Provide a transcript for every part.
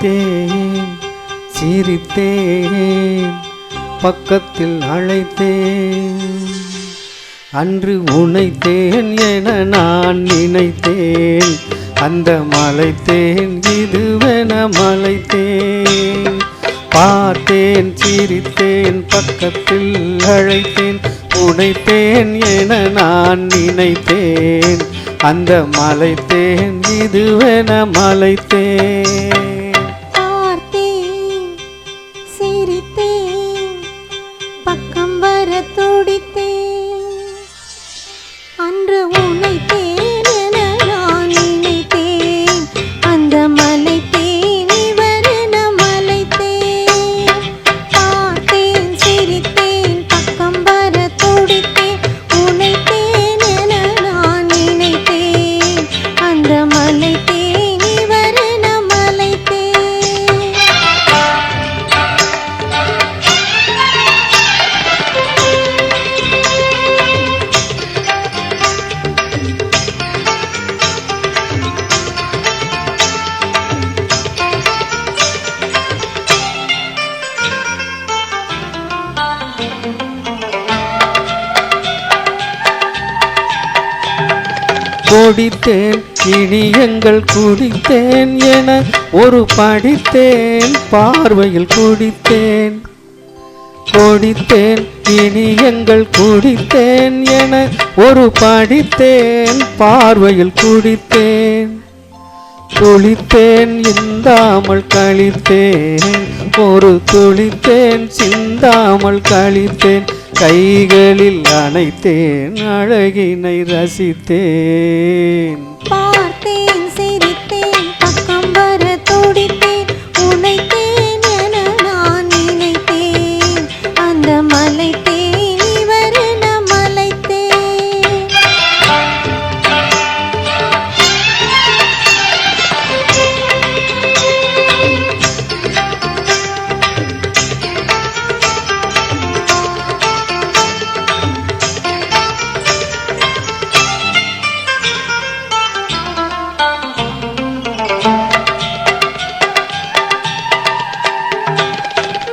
படித்தேன் சிரித்தேன் பக்கத்தில் அழைத்தேன் அன்று உனைத்தேன் என நான் நினைத்தேன் அந்த மலைத்தேன் இதுவென மலைத்தேன் பார்த்தேன் சிரித்தேன் பக்கத்தில் அழைத்தேன் உனைத்தேன் என நான் நினைத்தேன் அந்த மலைத்தேன் இதுவென மலைத்தேன் பார்த்தேன் சிரித்தேன் பக்கம் வர துடித்தேன் அன்று உனைத்தேன் என நான் நினைத்தேன் அந்த மலைத்தேன் இவரென மலைத்தேன் பார்த்தேன் சிரித்தேன் பக்கம் வர துடித்தேன் உனைத்தேன் என நான் நினைத்தேன் அந்த மலைத்தேன் இவரென மலைத்தேன் கொடித்தேன் இனியங்கள் குடித்தேன் என ஒரு படித்தேன் பார்வையில் குடித்தேன் கொடித்தேன் இனியங்கள் குடித்தேன் என ஒரு படித்தேன் பார்வையில் குடித்தேன் துளித்தேன் இந்தாமல் கழித்தேன் ஒரு துளித்தேன் சிந்தாமல் கழித்தேன் கைகளில் அணைத்தேன் அழகினை ரசித்தேன் பார்த்தேன் சிரித்தேன் பக்கம் வர துடித்தேன் உனைத்தேன் என நான் நினைத்தேன் அந்த மலைத்தேன் இவரென மலைத்தேன்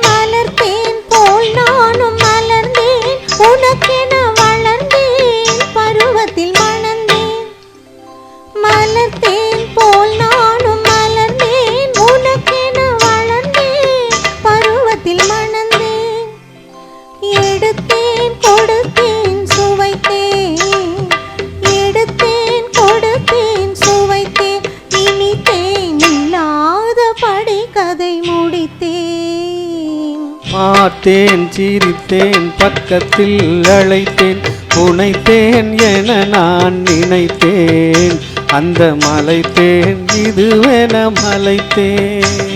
மலர்த்தேன் போல் நானும் மலர்ந்தேன் உனக்கென வளர்ந்தேன் பருவத்தில் மணந்தேன் மலர்த்தேன் போல் நானும் மலர்ந்தேன் உனக்கென வளர்ந்தேன் பருவத்தில் மணந்தேன் எடுத்தேன் கொடுத்தேன் சுவைத்தேன் எடுத்தேன் கொடுத்தேன் சுவைத்தேன் இனித்தேன் இல்லாதபடி கதை முடித்தேன் பார்த்தேன் சிரித்தேன் பக்கத்தில் அழைத்தேன் உனைத்தேன் என நான் நினைத்தேன் அந்த மலைத்தேன் இதுவென மலைத்தேன்